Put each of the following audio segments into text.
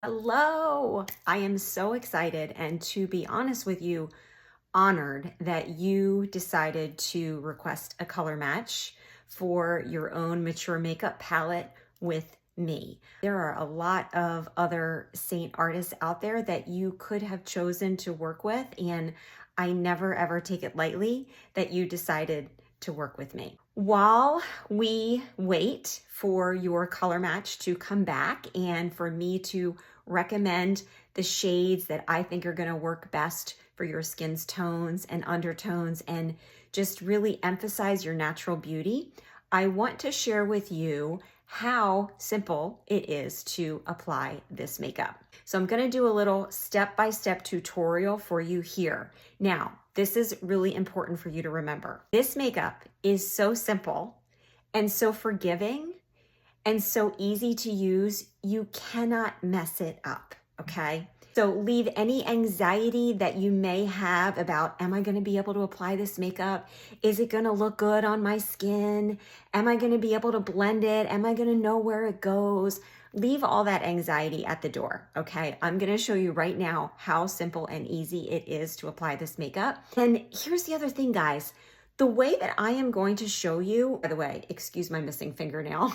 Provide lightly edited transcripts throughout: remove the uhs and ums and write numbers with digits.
Hello! I am so excited and, to be honest with you, honored that you decided to request a color match for your own mature makeup palette with me. There are a lot of other Seint artists out there that you could have chosen to work with, and I never ever take it lightly that you decided to work with me. While we wait for your color match to come back and for me to recommend the shades that I think are going to work best for your skin's tones and undertones and just really emphasize your natural beauty, I want to share with you how simple it is to apply this makeup. So I'm going to do a little step-by-step tutorial for you here. Now, this is really important for you to remember. This makeup is so simple and so forgiving and so easy to use, you cannot mess it up, okay? So leave any anxiety that you may have about, am I gonna be able to apply this makeup? Is it gonna look good on my skin? Am I gonna be able to blend it? Am I gonna know where it goes? Leave all that anxiety at the door, okay? I'm gonna show you right now how simple and easy it is to apply this makeup. And here's the other thing, guys. The way that I am going to show you, by the way, excuse my missing fingernail,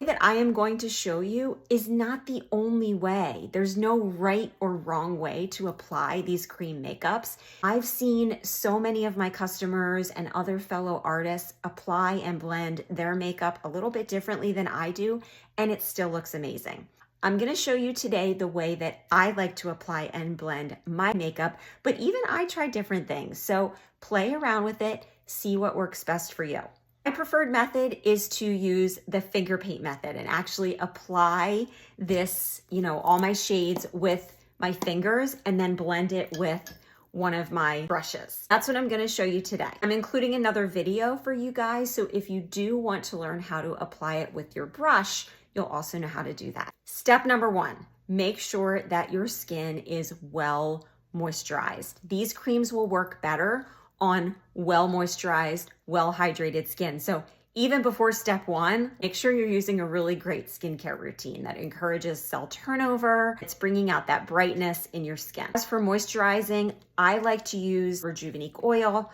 that I am going to show you is not the only way. There's no right or wrong way to apply these cream makeups. I've seen so many of my customers and other fellow artists apply and blend their makeup a little bit differently than I do, and it still looks amazing. I'm gonna show you today the way that I like to apply and blend my makeup, but even I try different things. So play around with it, see what works best for you. My preferred method is to use the finger paint method and actually apply this, all my shades with my fingers and then blend it with one of my brushes. That's what I'm going to show you today. I'm including another video for you guys, so if you do want to learn how to apply it with your brush, you'll also know how to do that. Step number 1, make sure that your skin is well moisturized. These creams will work better on well moisturized, well hydrated skin. So even before step 1, make sure you're using a really great skincare routine that encourages cell turnover. It's bringing out that brightness in your skin. As for moisturizing, I like to use Rejuvenique oil.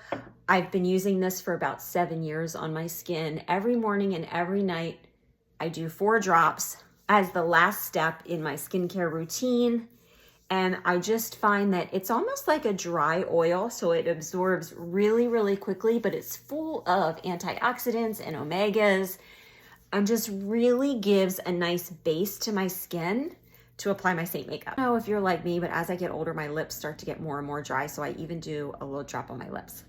I've been using this for about 7 years on my skin. Every morning and every night, I do 4 drops as the last step in my skincare routine. And I just find that it's almost like a dry oil, so it absorbs really, really quickly, but it's full of antioxidants and omegas and just really gives a nice base to my skin to apply my Seint makeup. I don't know if you're like me, but as I get older, my lips start to get more and more dry, so I even do a little drop on my lips.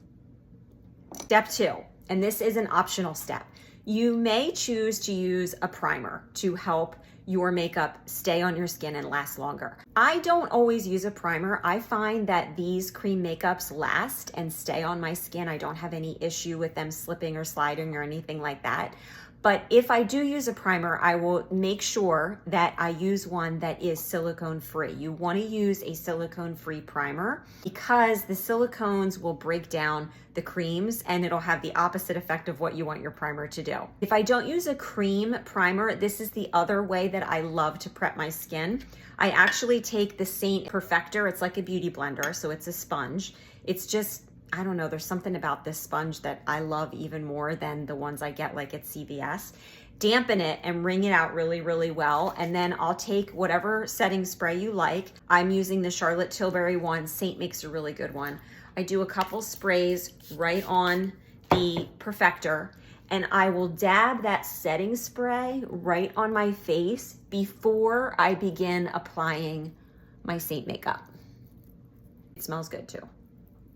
Step 2, and this is an optional step. You may choose to use a primer to help your makeup stay on your skin and last longer. I don't always use a primer. I find that these cream makeups last and stay on my skin. I don't have any issue with them slipping or sliding or anything like that. But if I do use a primer, I will make sure that I use one that is silicone free. You want to use a silicone free primer because the silicones will break down the creams and it'll have the opposite effect of what you want your primer to do. If I don't use a cream primer, this is the other way that I love to prep my skin. I actually take the Seint Perfector. It's like a beauty blender, so it's a sponge. It's just, I don't know, there's something about this sponge that I love even more than the ones I get like at CVS. Dampen it and wring it out really, really well. And then I'll take whatever setting spray you like. I'm using the Charlotte Tilbury one. Seint makes a really good one. I do a couple sprays right on the Perfector and I will dab that setting spray right on my face before I begin applying my Seint makeup. It smells good too.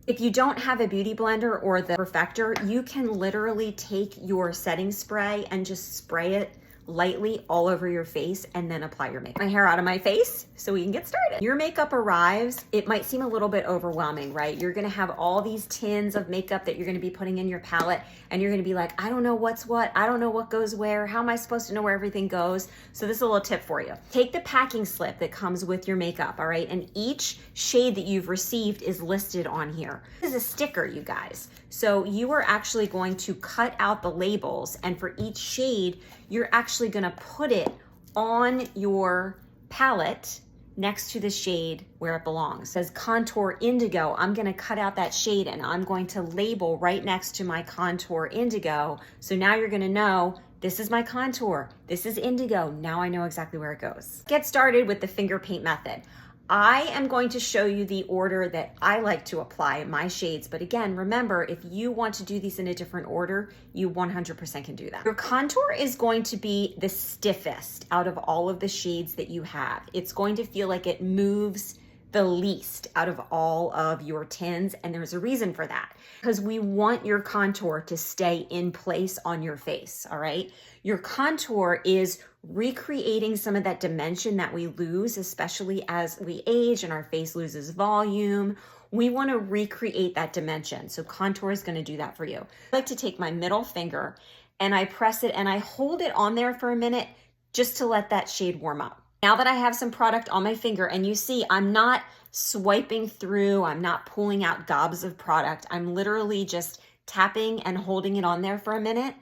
If you don't have a beauty blender or the Perfector, you can literally take your setting spray and just spray it lightly all over your face and then apply your makeup. My hair out of my face so we can get started. Your makeup arrives, it might seem a little bit overwhelming, right? You're gonna have all these tins of makeup that you're gonna be putting in your palette and you're gonna be like, I don't know what's what, I don't know what goes where, how am I supposed to know where everything goes? So this is a little tip for you. Take the packing slip that comes with your makeup, all right? And each shade that you've received is listed on here. This is a sticker, you guys. So you are actually going to cut out the labels and for each shade, you're actually gonna put it on your palette next to the shade where it belongs. It says Contour Indigo. I'm gonna cut out that shade and I'm going to label right next to my Contour Indigo. So now you're gonna know this is my contour, this is indigo. Now I know exactly where it goes. Get started with the finger paint method. I am going to show you the order that I like to apply my shades. But again, remember, if you want to do these in a different order, you 100% can do that. Your contour is going to be the stiffest out of all of the shades that you have. It's going to feel like it moves the least out of all of your tints, and there's a reason for that, because we want your contour to stay in place on your face, all right? Your contour is recreating some of that dimension that we lose, especially as we age and our face loses volume. We want to recreate that dimension, so contour is going to do that for you. I like to take my middle finger and I press it and I hold it on there for a minute just to let that shade warm up. Now that I have some product on my finger, and you see I'm not swiping through, I'm not pulling out gobs of product, I'm literally just tapping and holding it on there for a minute,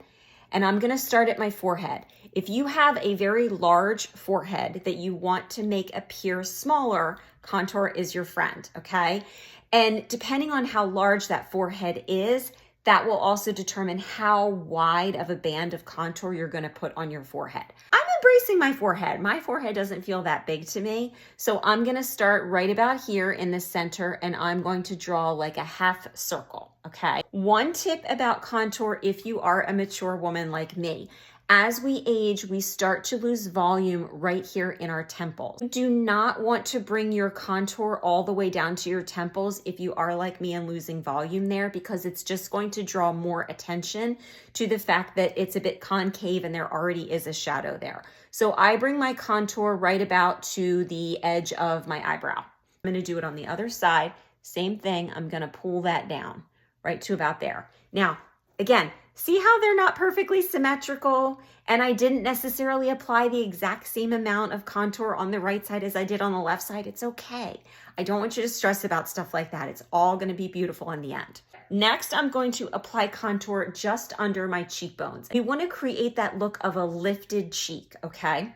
and I'm gonna start at my forehead. If you have a very large forehead that you want to make appear smaller, contour is your friend, okay? And depending on how large that forehead is, that will also determine how wide of a band of contour you're gonna put on your forehead. I'm embracing my forehead. My forehead doesn't feel that big to me. So I'm gonna start right about here in the center and I'm going to draw like a half circle, okay? One tip about contour if you are a mature woman like me, as we age, we start to lose volume right here in our temples. You do not want to bring your contour all the way down to your temples if you are like me and losing volume there, because it's just going to draw more attention to the fact that it's a bit concave and there already is a shadow there. So I bring my contour right about to the edge of my eyebrow. I'm gonna do it on the other side. Same thing, I'm gonna pull that down right to about there. Now, again, see how they're not perfectly symmetrical, and I didn't necessarily apply the exact same amount of contour on the right side as I did on the left side. It's okay. I don't want you to stress about stuff like that. It's all gonna be beautiful in the end. Next, I'm going to apply contour just under my cheekbones. We wanna create that look of a lifted cheek, okay?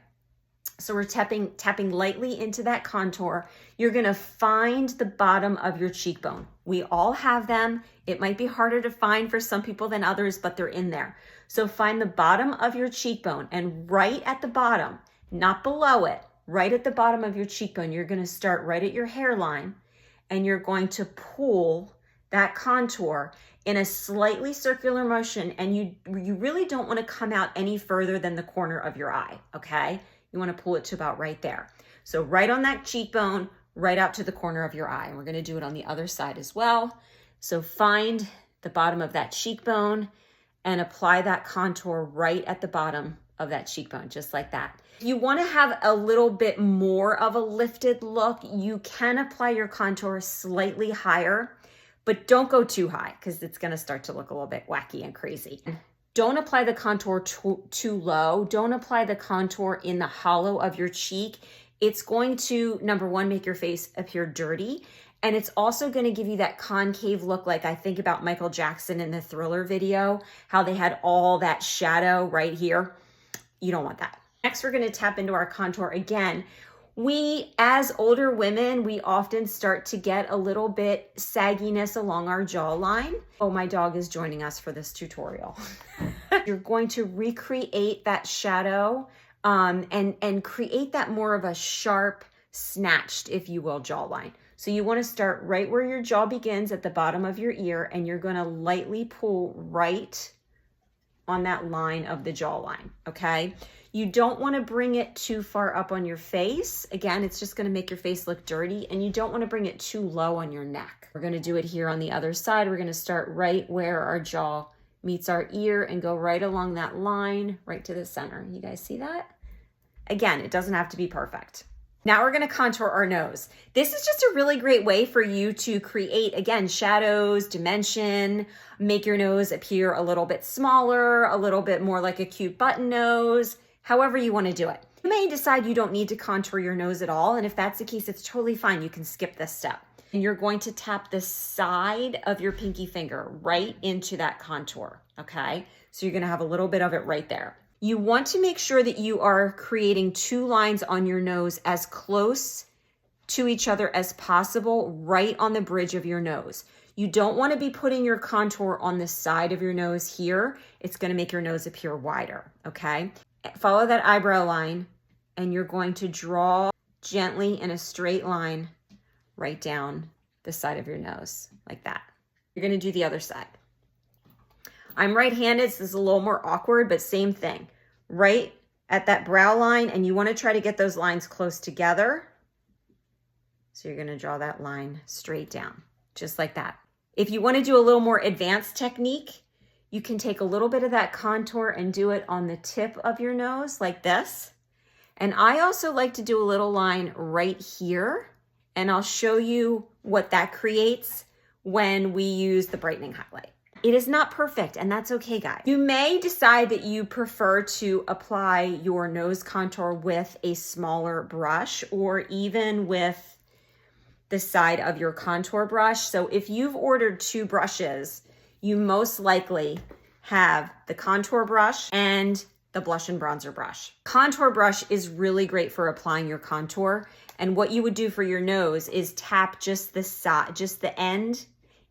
So we're tapping lightly into that contour. You're gonna find the bottom of your cheekbone. We all have them. It might be harder to find for some people than others, but they're in there. So find the bottom of your cheekbone, and right at the bottom, not below it, right at the bottom of your cheekbone, you're gonna start right at your hairline, and you're going to pull that contour in a slightly circular motion, and you really don't wanna come out any further than the corner of your eye, okay? You wanna pull it to about right there. So right on that cheekbone, right out to the corner of your eye. And we're gonna do it on the other side as well. So find the bottom of that cheekbone and apply that contour right at the bottom of that cheekbone, just like that. If you wanna have a little bit more of a lifted look, you can apply your contour slightly higher, but don't go too high because it's gonna start to look a little bit wacky and crazy. Don't apply the contour too low. Don't apply the contour in the hollow of your cheek. It's going to, number one, make your face appear dirty. And it's also gonna give you that concave look, like I think about Michael Jackson in the Thriller video, how they had all that shadow right here. You don't want that. Next, we're gonna tap into our contour again. We, as older women, we often start to get a little bit sagginess along our jawline. Oh, my dog is joining us for this tutorial. You're going to recreate that shadow and create that more of a sharp, snatched, if you will, jawline. So you want to start right where your jaw begins at the bottom of your ear, and you're going to lightly pull right on that line of the jawline, okay? You don't want to bring it too far up on your face. Again, it's just going to make your face look dirty, and you don't want to bring it too low on your neck. We're going to do it here on the other side. We're going to start right where our jaw meets our ear and go right along that line, right to the center. You guys see that? Again, it doesn't have to be perfect. Now we're going to contour our nose. This is just a really great way for you to create, again, shadows, dimension, make your nose appear a little bit smaller, a little bit more like a cute button nose, however you want to do it. You may decide you don't need to contour your nose at all, and if that's the case, it's totally fine. You can skip this step. And you're going to tap the side of your pinky finger right into that contour, okay? So you're going to have a little bit of it right there. You want to make sure that you are creating two lines on your nose as close to each other as possible, right on the bridge of your nose. You don't want to be putting your contour on the side of your nose here. It's going to make your nose appear wider, okay? Follow that eyebrow line, and you're going to draw gently in a straight line right down the side of your nose, like that. You're going to do the other side. I'm right-handed, so this is a little more awkward, but same thing. Right at that brow line, and you want to try to get those lines close together. So you're going to draw that line straight down, just like that. If you want to do a little more advanced technique, you can take a little bit of that contour and do it on the tip of your nose like this. And I also like to do a little line right here, and I'll show you what that creates when we use the brightening highlight. It is not perfect, and that's okay, guys. You may decide that you prefer to apply your nose contour with a smaller brush, or even with the side of your contour brush. So if you've ordered two brushes, you most likely have the contour brush and the blush and bronzer brush. Contour brush is really great for applying your contour. And what you would do for your nose is tap just the side, just the end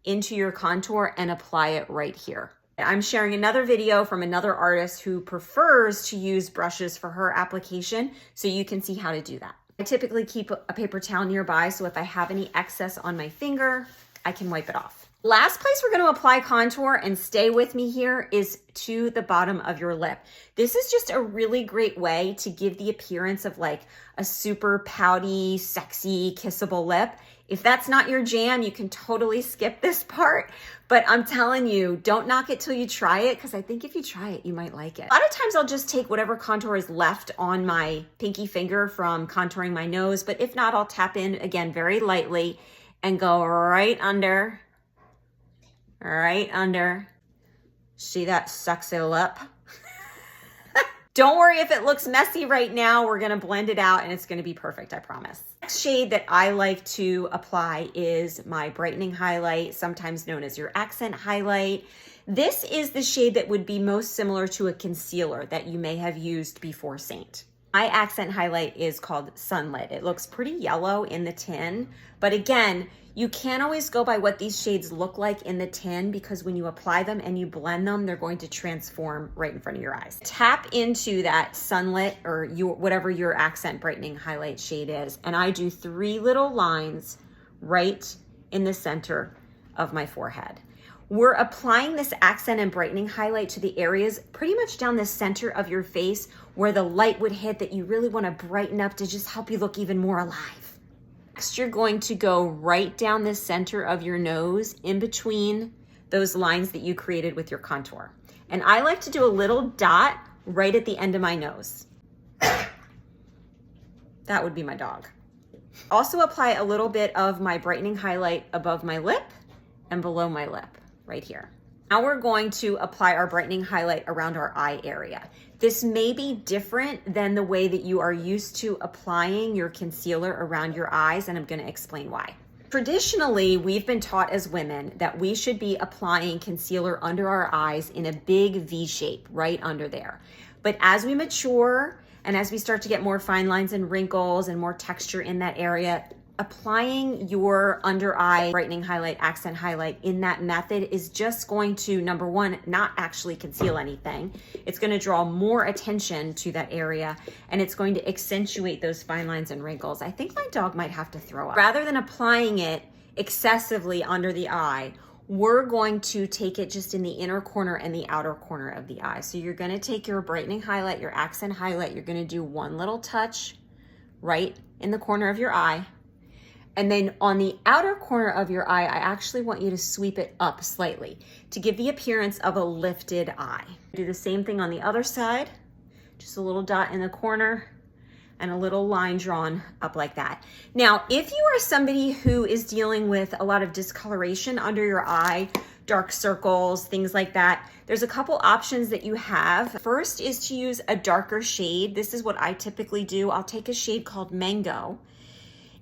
into your contour and apply it right here. I'm sharing another video from another artist who prefers to use brushes for her application, so you can see how to do that. I typically keep a paper towel nearby, so if I have any excess on my finger, I can wipe it off. Last place we're going to apply contour, and stay with me here, is to the bottom of your lip. This is just a really great way to give the appearance of like a super pouty, sexy, kissable lip. If that's not your jam, you can totally skip this part, but I'm telling you, don't knock it till you try it, because I think if you try it, you might like it. A lot of times I'll just take whatever contour is left on my pinky finger from contouring my nose, but if not, I'll tap in again very lightly and go right under. See that sexy lip? Don't worry if it looks messy right now. We're gonna blend it out and it's gonna be perfect, I promise. Next shade that I like to apply is my brightening highlight, sometimes known as your accent highlight. This is the shade that would be most similar to a concealer that you may have used before Seint. My accent highlight is called Sunlit. It looks pretty yellow in the tin, but again, you can't always go by what these shades look like in the tin, because when you apply them and you blend them, they're going to transform right in front of your eyes. Tap into that Sunlit, or whatever your accent brightening highlight shade is, and I do 3 little lines right in the center of my forehead. We're applying this accent and brightening highlight to the areas pretty much down the center of your face where the light would hit, that you really want to brighten up to just help you look even more alive. Next, you're going to go right down the center of your nose, in between those lines that you created with your contour. And I like to do a little dot right at the end of my nose. That would be my dog. Also apply a little bit of my brightening highlight above my lip and below my lip, right here. Now we're going to apply our brightening highlight around our eye area. This may be different than the way that you are used to applying your concealer around your eyes, and I'm going to explain why. Traditionally, we've been taught as women that we should be applying concealer under our eyes in a big V shape right under there. But as we mature and as we start to get more fine lines and wrinkles and more texture in that area, applying your under eye brightening highlight, accent highlight in that method is just going to, number one, not actually conceal anything. It's going to draw more attention to that area, and it's going to accentuate those fine lines and wrinkles. I think my dog might have to throw up. Rather than applying it excessively under the eye, we're going to take it just in the inner corner and the outer corner of the eye. So you're going to take your brightening highlight, your accent highlight, you're going to do one little touch right in the corner of your eye. And then on the outer corner of your eye, I actually want you to sweep it up slightly to give the appearance of a lifted eye. Do the same thing on the other side, just a little dot in the corner and a little line drawn up like that. Now, if you are somebody who is dealing with a lot of discoloration under your eye, dark circles, things like that, there's a couple options that you have. First is to use a darker shade. This is what I typically do. I'll take a shade called Mango,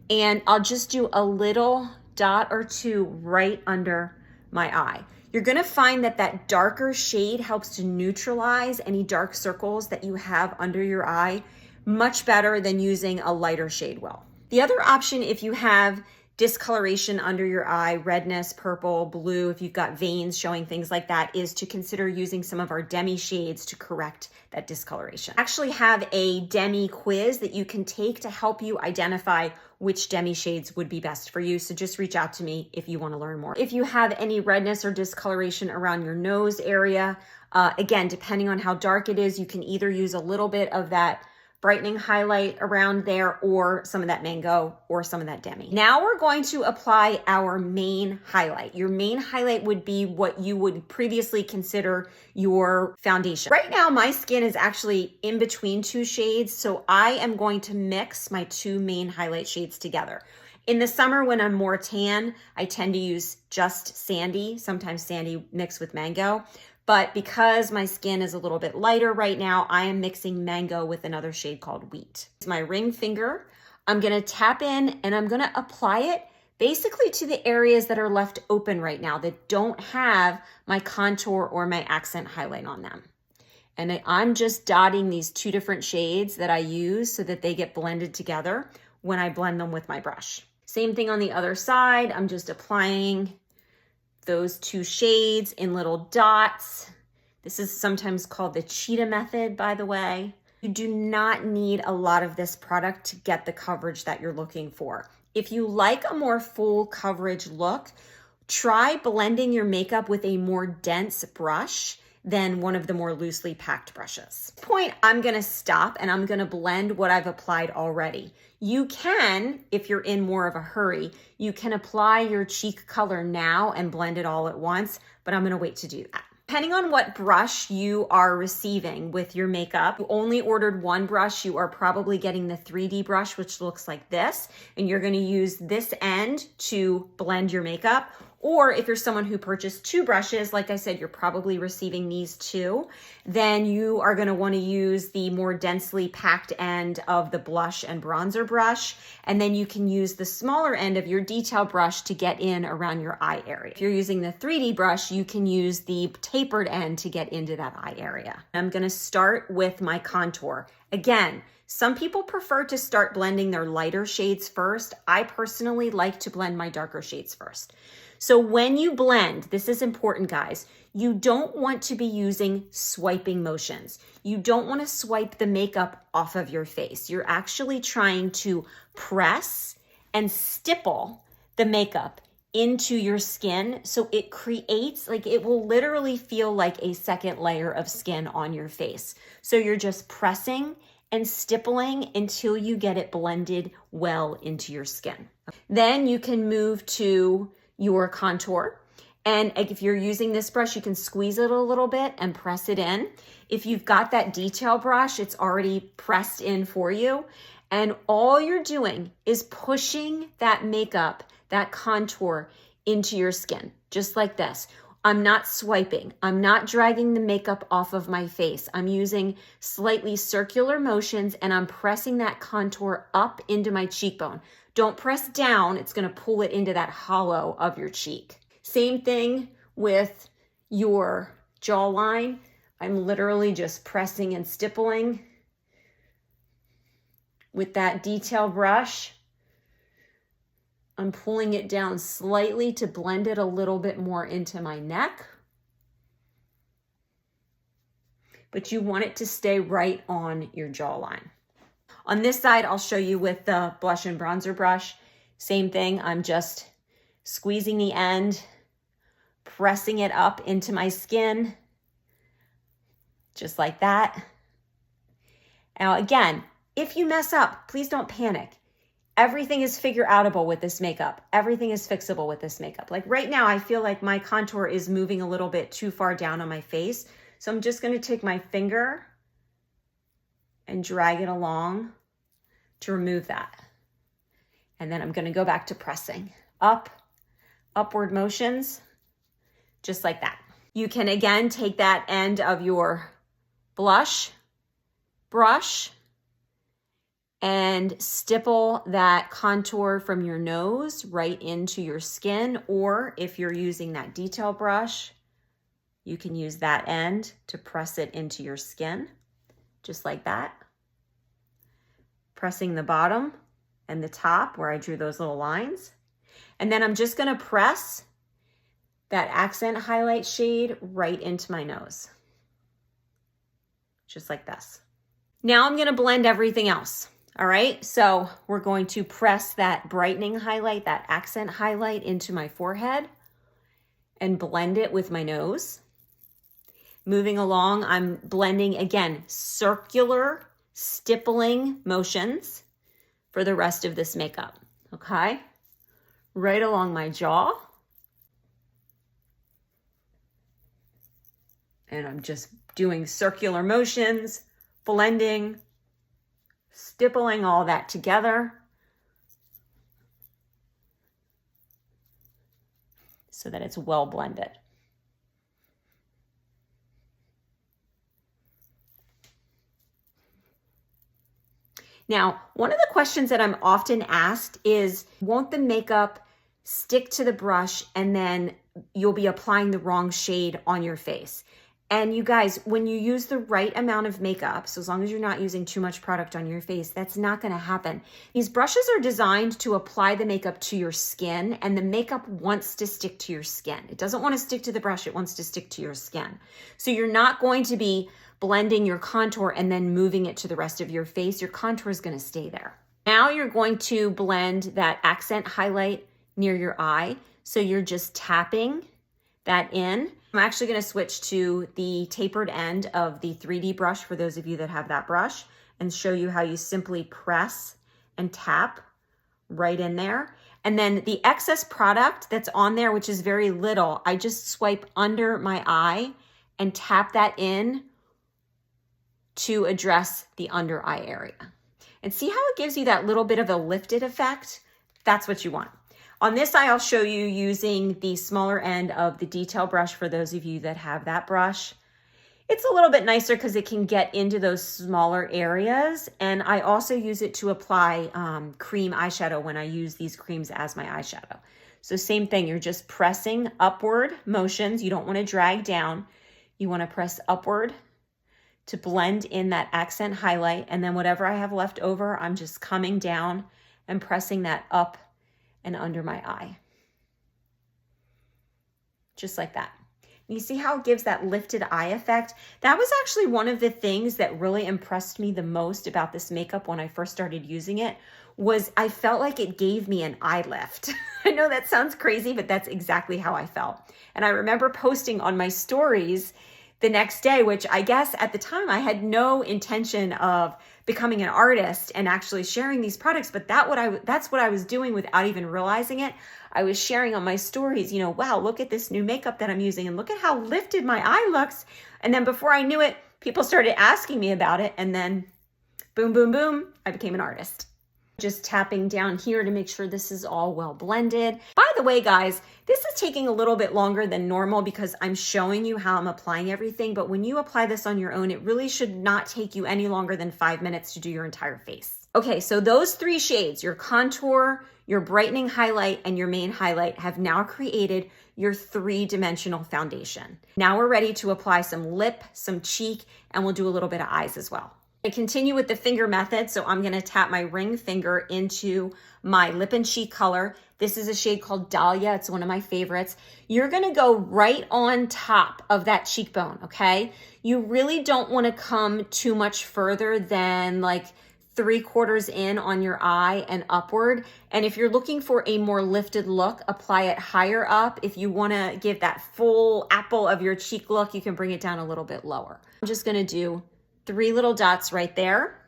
and I'll just do a little dot or two right under my eye. You're gonna find that that darker shade helps to neutralize any dark circles that you have under your eye much better than using a lighter shade will. The other option, if you have discoloration under your eye, redness, purple, blue, if you've got veins showing things like that, is to consider using some of our demi shades to correct that discoloration. I actually have a demi quiz that you can take to help you identify which demi shades would be best for you. So just reach out to me if you want to learn more. If you have any redness or discoloration around your nose area, again, depending on how dark it is, you can either use a little bit of that brightening highlight around there or some of that mango or some of that demi. Now we're going to apply our main highlight. Your main highlight would be what you would previously consider your foundation. Right now, my skin is actually in between two shades, so I am going to mix my two main highlight shades together. In the summer when I'm more tan, I tend to use just sandy, sometimes sandy mixed with mango. But because my skin is a little bit lighter right now, I am mixing mango with another shade called wheat. It's my ring finger. I'm gonna tap in and I'm gonna apply it basically to the areas that are left open right now that don't have my contour or my accent highlight on them. And I'm just dotting these two different shades that I use so that they get blended together when I blend them with my brush. Same thing on the other side. I'm just applying those two shades in little dots. This is sometimes called the cheetah method, by the way. You do not need a lot of this product to get the coverage that you're looking for. If you like a more full coverage look, try blending your makeup with a more dense brush than one of the more loosely packed brushes. At this point, I'm gonna stop and I'm gonna blend what I've applied already. You can, if you're in more of a hurry, you can apply your cheek color now and blend it all at once, but I'm gonna wait to do that. Depending on what brush you are receiving with your makeup, you only ordered one brush, you are probably getting the 3D brush, which looks like this, and you're gonna use this end to blend your makeup. Or if you're someone who purchased two brushes, like I said, you're probably receiving these two, then you are gonna wanna use the more densely packed end of the blush and bronzer brush, and then you can use the smaller end of your detail brush to get in around your eye area. If you're using the 3D brush, you can use the tapered end to get into that eye area. I'm gonna start with my contour. Again, some people prefer to start blending their lighter shades first. I personally like to blend my darker shades first. So when you blend, this is important, guys, you don't want to be using swiping motions. You don't want to swipe the makeup off of your face. You're actually trying to press and stipple the makeup into your skin so it creates, like it will literally feel like a second layer of skin on your face. So you're just pressing and stippling until you get it blended well into your skin. Then you can move to your contour. And if you're using this brush, you can squeeze it a little bit and press it in. If you've got that detail brush, it's already pressed in for you. And all you're doing is pushing that makeup, that contour into your skin, just like this. I'm not swiping. I'm not dragging the makeup off of my face. I'm using slightly circular motions and I'm pressing that contour up into my cheekbone. Don't press down. It's going to pull it into that hollow of your cheek. Same thing with your jawline. I'm literally just pressing and stippling with that detail brush. I'm pulling it down slightly to blend it a little bit more into my neck. But you want it to stay right on your jawline. On this side, I'll show you with the blush and bronzer brush. Same thing, I'm just squeezing the end, pressing it up into my skin, just like that. Now again, if you mess up, please don't panic. Everything is figure outable with this makeup. Everything is fixable with this makeup. Like right now, I feel like my contour is moving a little bit too far down on my face. So I'm just gonna take my finger and drag it along to remove that. And then I'm gonna go back to pressing upward motions, just like that. You can again take that end of your blush brush and stipple that contour from your nose right into your skin, or if you're using that detail brush, You can use that end to press it into your skin, just like that. Pressing the bottom and the top where I drew those little lines. And then I'm just gonna press that accent highlight shade right into my nose, just like this. Now I'm gonna blend everything else. All right, so we're going to press that brightening highlight, that accent highlight into my forehead and blend it with my nose. Moving along, I'm blending, again, circular stippling motions for the rest of this makeup, okay? Right along my jaw. And I'm just doing circular motions, blending, stippling all that together so that it's well blended. Now, one of the questions that I'm often asked is, won't the makeup stick to the brush and then you'll be applying the wrong shade on your face? And you guys, when you use the right amount of makeup, so as long as you're not using too much product on your face, that's not gonna happen. These brushes are designed to apply the makeup to your skin, and the makeup wants to stick to your skin. It doesn't wanna stick to the brush, it wants to stick to your skin. So you're not going to be blending your contour and then moving it to the rest of your face. Your contour is gonna stay there. Now you're going to blend that accent highlight near your eye. So you're just tapping that in. I'm actually gonna switch to the tapered end of the 3D brush for those of you that have that brush and show you how you simply press and tap right in there. And then the excess product that's on there, which is very little, I just swipe under my eye and tap that in to address the under eye area. And see how it gives you that little bit of a lifted effect? That's what you want. On this eye, I'll show you using the smaller end of the detail brush for those of you that have that brush. It's a little bit nicer because it can get into those smaller areas. And I also use it to apply cream eyeshadow when I use these creams as my eyeshadow. So same thing, you're just pressing upward motions. You don't want to drag down. You want to press upward to blend in that accent highlight. And then whatever I have left over, I'm just coming down and pressing that up and under my eye. Just like that. You see how it gives that lifted eye effect? That was actually one of the things that really impressed me the most about this makeup when I first started using it, was I felt like it gave me an eye lift. I know that sounds crazy, but that's exactly how I felt. And I remember posting on my stories the next day, which I guess at the time I had no intention of becoming an artist and actually sharing these products, but that's what I was doing without even realizing it. I was sharing on my stories, you know, wow, look at this new makeup that I'm using and look at how lifted my eye looks. And then before I knew it, people started asking me about it, and then boom, boom, boom, I became an artist. Just tapping down here to make sure this is all well blended. By the way, guys, this is taking a little bit longer than normal because I'm showing you how I'm applying everything, but when you apply this on your own, it really should not take you any longer than 5 minutes to do your entire face. Okay, so those 3 shades, your contour, your brightening highlight, and your main highlight, have now created your 3-dimensional foundation. Now we're ready to apply some lip, some cheek, and we'll do a little bit of eyes as well. I continue with the finger method, so I'm gonna tap my ring finger into my lip and cheek color. This is a shade called Dahlia. It's one of my favorites. You're gonna go right on top of that cheekbone, okay? You really don't wanna come too much further than like 3/4 in on your eye and upward. And if you're looking for a more lifted look, apply it higher up. If you wanna give that full apple of your cheek look, you can bring it down a little bit lower. I'm just gonna do 3 little dots right there.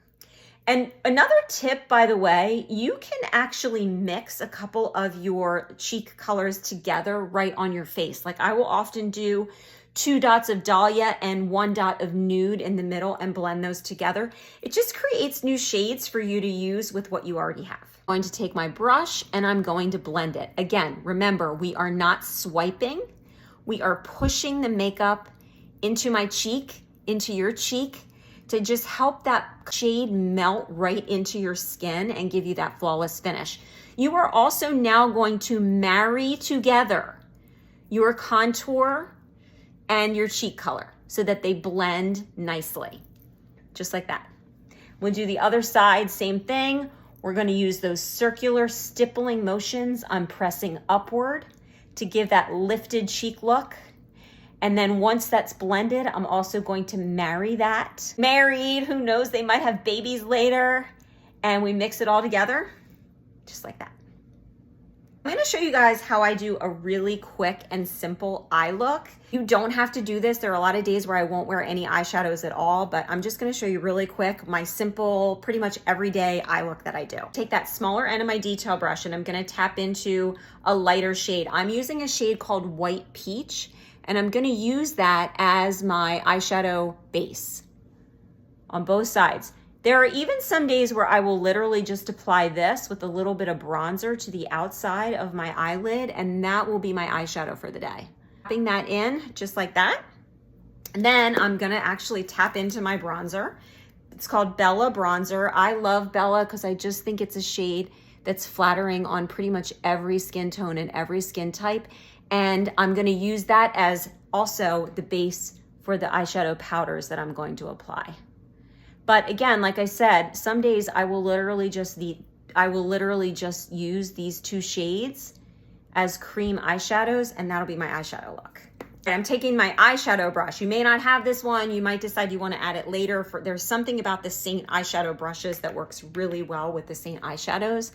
And another tip, by the way, you can actually mix a couple of your cheek colors together right on your face. Like I will often do 2 dots of Dahlia and 1 dot of nude in the middle and blend those together. It just creates new shades for you to use with what you already have. I'm going to take my brush and I'm going to blend it. Again, remember, we are not swiping. We are pushing the makeup into my cheek, into your cheek, to just help that shade melt right into your skin and give you that flawless finish. You are also now going to marry together your contour, and your cheek color so that they blend nicely, just like that. We'll do the other side, same thing. We're gonna use those circular stippling motions. I'm pressing upward to give that lifted cheek look. And then once that's blended, I'm also going to marry that. Married, who knows, they might have babies later. And we mix it all together, just like that. I'm gonna show you guys how I do a really quick and simple eye look. You don't have to do this. There are a lot of days where I won't wear any eyeshadows at all, but I'm just gonna show you really quick my simple, pretty much everyday eye look that I do. Take that smaller end of my detail brush and I'm gonna tap into a lighter shade. I'm using a shade called White Peach, and I'm gonna use that as my eyeshadow base on both sides. There are even some days where I will literally just apply this with a little bit of bronzer to the outside of my eyelid, and that will be my eyeshadow for the day. Tapping that in just like that. And then I'm gonna actually tap into my bronzer. It's called Bella Bronzer. I love Bella because I just think it's a shade that's flattering on pretty much every skin tone and every skin type. And I'm gonna use that as also the base for the eyeshadow powders that I'm going to apply. But again, like I said, some days I will literally just use these two shades as cream eyeshadows, and that'll be my eyeshadow look. And I'm taking my eyeshadow brush. You may not have this one. You might decide you want to add it later. There's something about the Seint eyeshadow brushes that works really well with the Seint eyeshadows.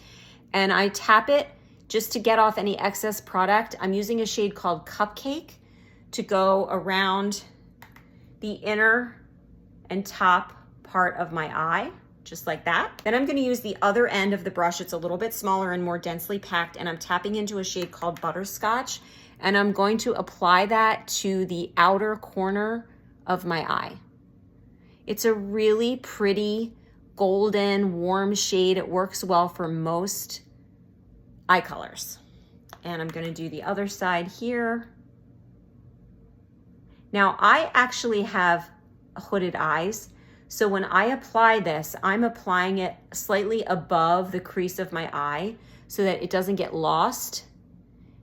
And I tap it just to get off any excess product. I'm using a shade called Cupcake to go around the inner and top part of my eye, just like that. Then I'm gonna use the other end of the brush. It's a little bit smaller and more densely packed, and I'm tapping into a shade called Butterscotch, and I'm going to apply that to the outer corner of my eye. It's a really pretty, golden, warm shade. It works well for most eye colors. And I'm gonna do the other side here. Now, I actually have hooded eyes, so when I apply this, I'm applying it slightly above the crease of my eye so that it doesn't get lost,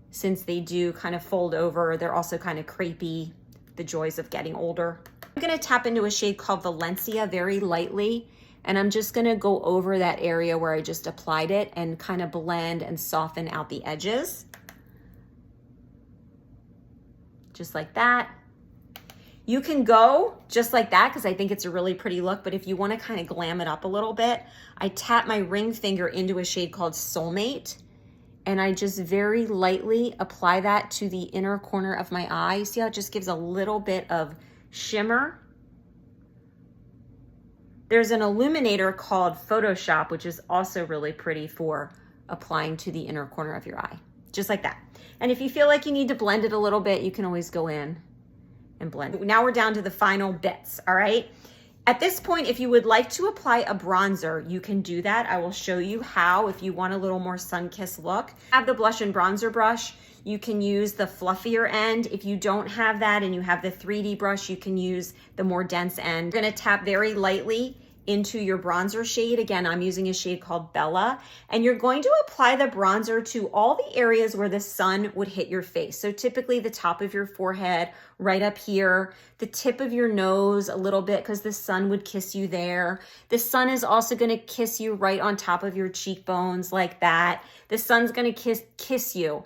since they do kind of fold over. They're also kind of crepey, the joys of getting older. I'm gonna tap into a shade called Valencia very lightly, and I'm just gonna go over that area where I just applied it and kind of blend and soften out the edges. Just like that. You can go just like that because I think it's a really pretty look, but if you want to kind of glam it up a little bit, I tap my ring finger into a shade called Soulmate, and I just very lightly apply that to the inner corner of my eye. See how it just gives a little bit of shimmer? There's an illuminator called Photoshop, which is also really pretty for applying to the inner corner of your eye, just like that. And if you feel like you need to blend it a little bit, you can always go in and blend. Now we're down to the final bits, all right? At this point, if you would like to apply a bronzer, you can do that. I will show you how if you want a little more sun-kissed look. Have the blush and bronzer brush. You can use the fluffier end. If you don't have that and you have the 3D brush, you can use the more dense end. You're gonna tap very lightly into your bronzer shade. Again, I'm using a shade called Bella, and you're going to apply the bronzer to all the areas where the sun would hit your face. So typically the top of your forehead, right up here, the tip of your nose a little bit because the sun would kiss you there. The sun is also gonna kiss you right on top of your cheekbones like that. The sun's gonna kiss you.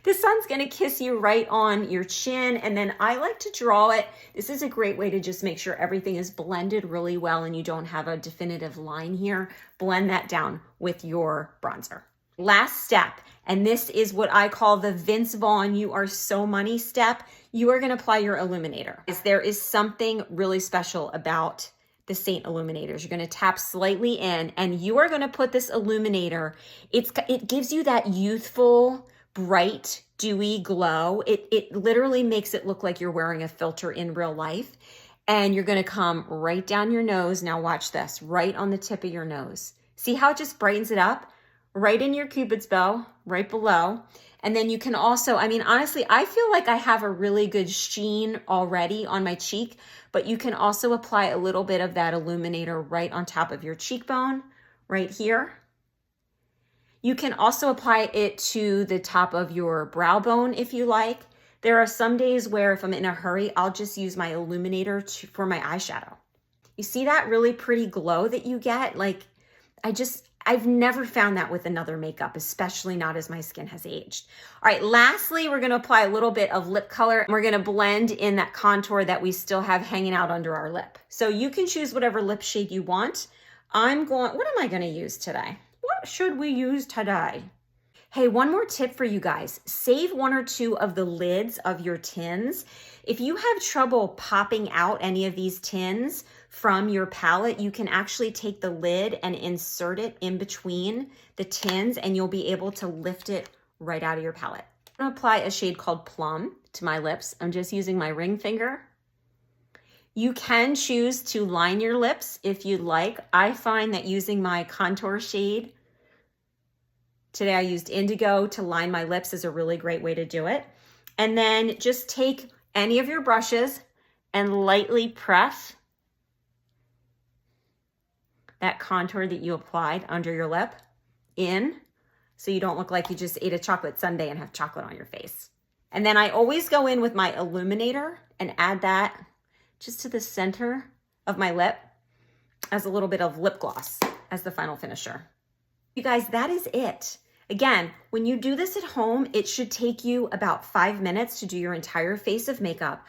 The sun's gonna kiss you right on your chin, and then I like to draw it. This is a great way to just make sure everything is blended really well and you don't have a definitive line here. Blend that down with your bronzer. Last step, and this is what I call the Vince Vaughn you are so money step. You are gonna apply your illuminator. There is something really special about the Seint illuminators. You're gonna tap slightly in, and you are gonna put this illuminator, it gives you that youthful, bright, dewy glow. It literally makes it look like you're wearing a filter in real life. And you're gonna come right down your nose. Now watch this, right on the tip of your nose. See how it just brightens it up? Right in your Cupid's bow, right below. And then you can also, I mean, honestly, I feel like I have a really good sheen already on my cheek, but you can also apply a little bit of that illuminator right on top of your cheekbone, right here. You can also apply it to the top of your brow bone if you like. There are some days where if I'm in a hurry, I'll just use my illuminator for my eyeshadow. You see that really pretty glow that you get? Like, I've never found that with another makeup, especially not as my skin has aged. All right, lastly, we're gonna apply a little bit of lip color. We're gonna blend in that contour that we still have hanging out under our lip. So you can choose whatever lip shade you want. What am I gonna use today? What should we use today? Hey, one more tip for you guys. Save 1 or 2 of the lids of your tins. If you have trouble popping out any of these tins from your palette, you can actually take the lid and insert it in between the tins and you'll be able to lift it right out of your palette. I'm gonna apply a shade called Plum to my lips. I'm just using my ring finger. You can choose to line your lips if you'd like. I find that using my contour shade, today I used Indigo to line my lips, is a really great way to do it. And then just take any of your brushes and lightly press that contour that you applied under your lip in, so you don't look like you just ate a chocolate sundae and have chocolate on your face. And then I always go in with my illuminator and add that just to the center of my lip as a little bit of lip gloss as the final finisher. You guys, that is it. Again, when you do this at home, it should take you about 5 minutes to do your entire face of makeup.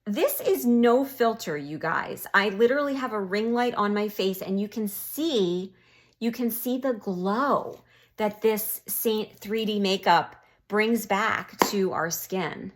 This is no filter, you guys. I literally have a ring light on my face and you can see the glow that this Seint 3D makeup brings back to our skin.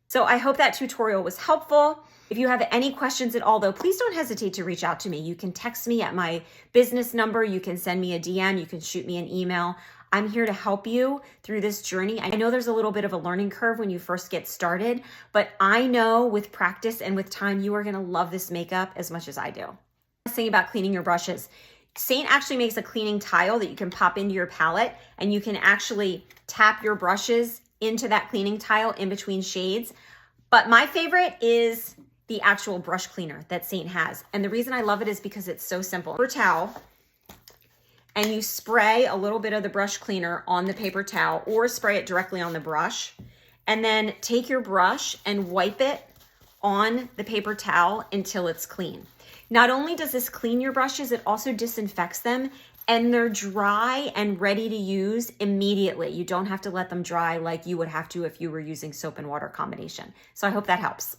So I hope that tutorial was helpful. If you have any questions at all though, please don't hesitate to reach out to me. You can text me at my business number. You can send me a DM. You can shoot me an email. I'm here to help you through this journey. I know there's a little bit of a learning curve when you first get started, but I know with practice and with time, you are gonna love this makeup as much as I do. Last thing about cleaning your brushes. Seint actually makes a cleaning tile that you can pop into your palette and you can actually tap your brushes into that cleaning tile in between shades. But my favorite is the actual brush cleaner that Seint has. And the reason I love it is because it's so simple. Paper towel, and you spray a little bit of the brush cleaner on the paper towel or spray it directly on the brush. And then take your brush and wipe it on the paper towel until it's clean. Not only does this clean your brushes, it also disinfects them and they're dry and ready to use immediately. You don't have to let them dry like you would have to if you were using soap and water combination. So I hope that helps.